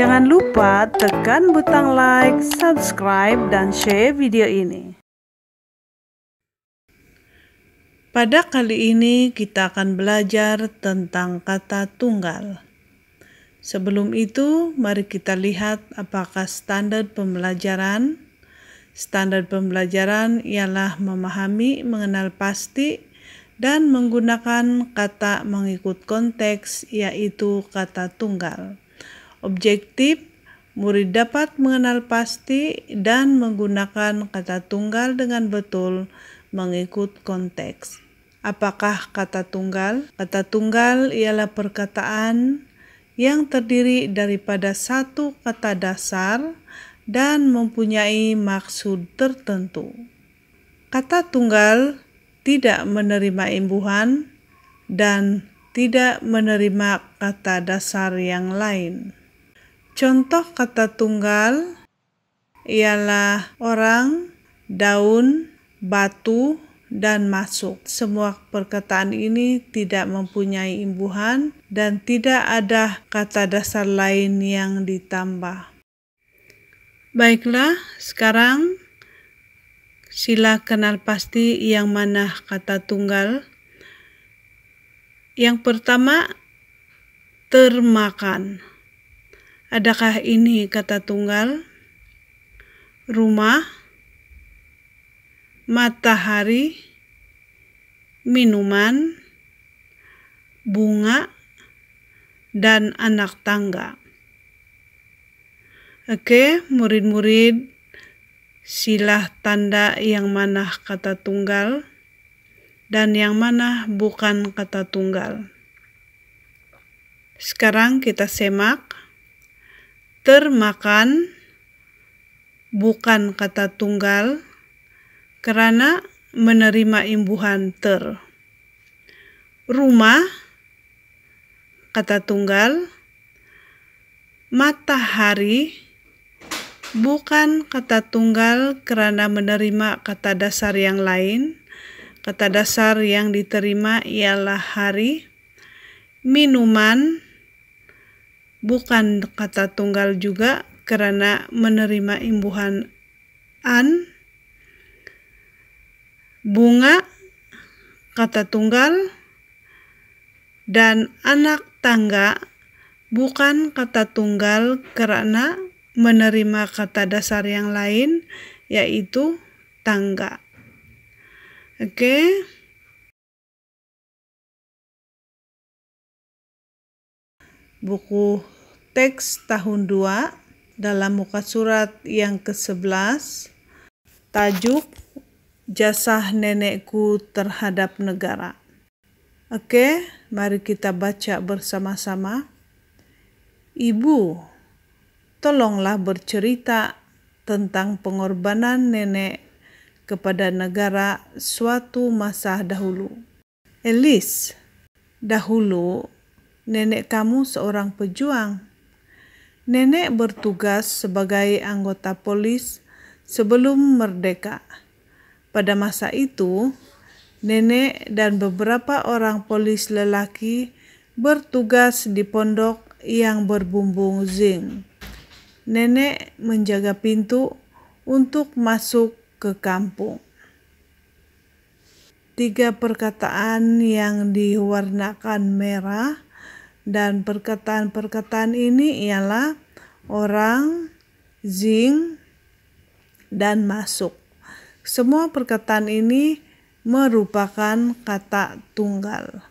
Jangan lupa tekan butang like, subscribe, dan share video ini. Pada kali ini kita akan belajar tentang kata tunggal. Sebelum itu, mari kita lihat apakah standar pembelajaran. Standar pembelajaran ialah memahami, mengenal pasti, dan menggunakan kata mengikut konteks, yaitu kata tunggal. Objektif, murid dapat mengenal pasti dan menggunakan kata tunggal dengan betul mengikut konteks. Apakah kata tunggal? Kata tunggal ialah perkataan yang terdiri daripada satu kata dasar dan mempunyai maksud tertentu. Kata tunggal tidak menerima imbuhan dan tidak menerima kata dasar yang lain. Contoh kata tunggal ialah orang, daun, batu, dan masuk. Semua perkataan ini tidak mempunyai imbuhan dan tidak ada kata dasar lain yang ditambah. Baiklah, sekarang sila kenal pasti yang mana kata tunggal. Yang pertama, termakan. Adakah ini kata tunggal? Rumah, matahari, minuman, bunga, dan anak tangga. Oke, murid-murid, sila tanda yang mana kata tunggal dan yang mana bukan kata tunggal. Sekarang kita semak. Termakan bukan kata tunggal karena menerima imbuhan ter. Rumah kata tunggal. Matahari bukan kata tunggal karena menerima kata dasar yang lain. Kata dasar yang diterima ialah hari. Minuman bukan kata tunggal juga karena menerima imbuhan an. Bunga kata tunggal dan anak tangga bukan kata tunggal karena menerima kata dasar yang lain, yaitu tangga. Oke. Buku teks tahun 2 dalam muka surat yang ke-11, tajuk Jasa Nenekku Terhadap Negara. Oke, mari kita baca bersama-sama. Ibu, tolonglah bercerita tentang pengorbanan nenek kepada negara suatu masa dahulu. Elis, dahulu nenek kamu seorang pejuang. Nenek bertugas sebagai anggota polis sebelum merdeka. Pada masa itu, nenek dan beberapa orang polis lelaki bertugas di pondok yang berbumbung zinc. Nenek menjaga pintu untuk masuk ke kampung. 3 perkataan yang diwarnakan merah, dan perkataan-perkataan ini ialah orang, zinc, dan masuk. Semua perkataan ini merupakan kata tunggal.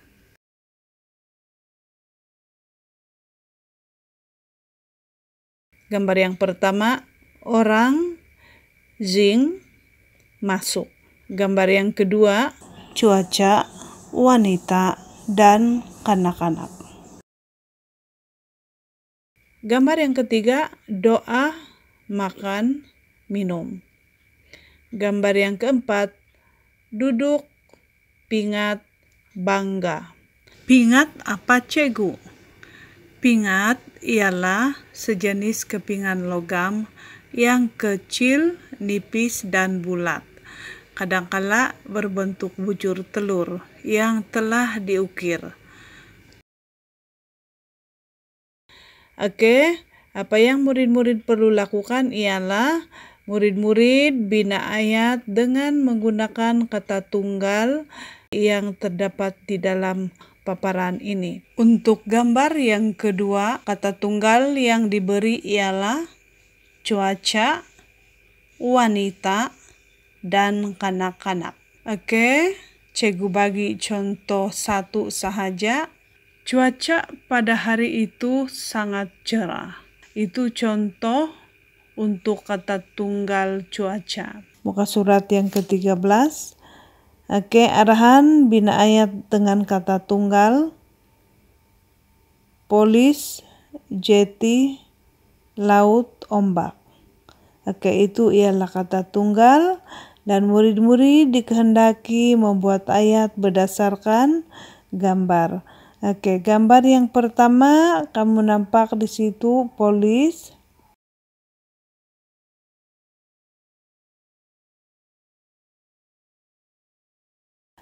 Gambar yang pertama, orang, zinc, masuk. Gambar yang kedua, cuaca, wanita, dan kanak-kanak. Gambar yang ketiga, doa, makan, minum. Gambar yang keempat, duduk, pingat, bangga. Pingat apa cegu? Pingat ialah sejenis kepingan logam yang kecil, nipis, dan bulat. Kadangkala berbentuk bujur telur yang telah diukir. Oke, Apa yang murid-murid perlu lakukan ialah murid-murid bina ayat dengan menggunakan kata tunggal yang terdapat di dalam paparan ini. Untuk gambar yang kedua, kata tunggal yang diberi ialah cuaca, wanita, dan kanak-kanak. Oke, Cikgu bagi contoh satu sahaja. Cuaca pada hari itu sangat cerah. Itu contoh untuk kata tunggal cuaca. Muka surat yang ke-13. Oke, arahan bina ayat dengan kata tunggal. Polis, jeti, laut, ombak. Oke, itu ialah kata tunggal dan murid-murid dikehendaki membuat ayat berdasarkan gambar. Oke, gambar yang pertama kamu nampak di situ polis.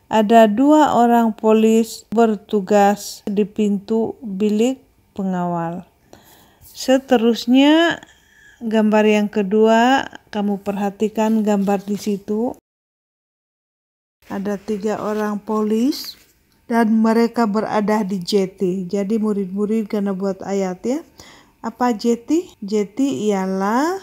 Ada 2 orang polis bertugas di pintu bilik pengawal. Seterusnya, gambar yang kedua, kamu perhatikan gambar di situ. Ada 3 orang polis dan mereka berada di jeti. Jadi murid-murid kena buat ayat ya. Apa jeti? Jeti ialah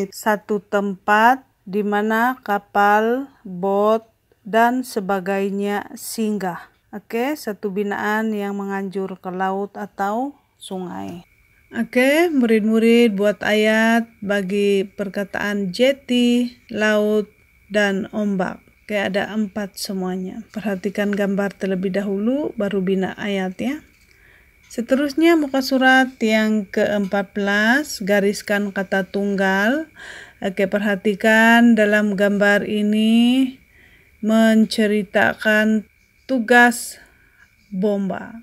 satu tempat di mana kapal, bot, dan sebagainya singgah. Oke, satu binaan yang menganjur ke laut atau sungai. Oke, murid-murid buat ayat bagi perkataan jeti, laut, dan ombak. Oke, ada 4 semuanya. Perhatikan gambar terlebih dahulu, baru bina ayat ya. Seterusnya muka surat yang ke-14, gariskan kata tunggal. Oke, perhatikan dalam gambar ini menceritakan tugas bomba.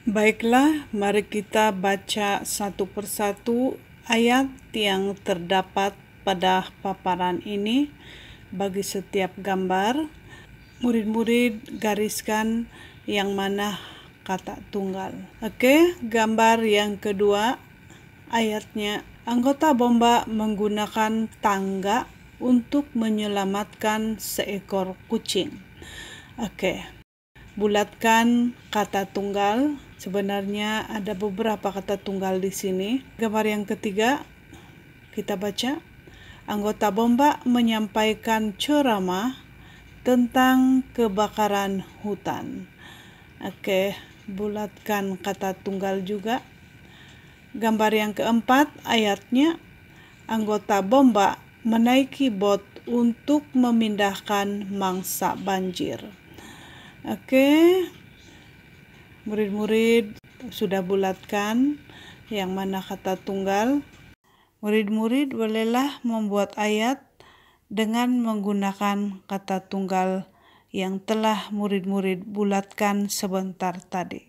Baiklah, mari kita baca satu persatu ayat yang terdapat pada paparan ini. Bagi setiap gambar, murid-murid gariskan yang mana kata tunggal. Oke, gambar yang kedua, ayatnya, anggota bomba menggunakan tangga untuk menyelamatkan seekor kucing. Oke, bulatkan kata tunggal. Sebenarnya ada beberapa kata tunggal di sini. Gambar yang ketiga, kita baca. Anggota bomba menyampaikan ceramah tentang kebakaran hutan. Oke, bulatkan kata tunggal juga. Gambar yang keempat, ayatnya, anggota bomba menaiki bot untuk memindahkan mangsa banjir. Oke, murid-murid sudah bulatkan yang mana kata tunggal. Murid-murid bolehlah membuat ayat dengan menggunakan kata tunggal yang telah murid-murid bulatkan sebentar tadi.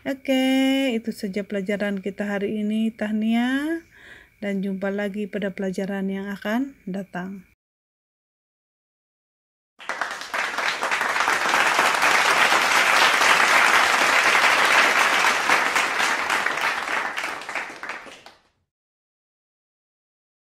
Oke, itu saja pelajaran kita hari ini. Tahniah dan jumpa lagi pada pelajaran yang akan datang.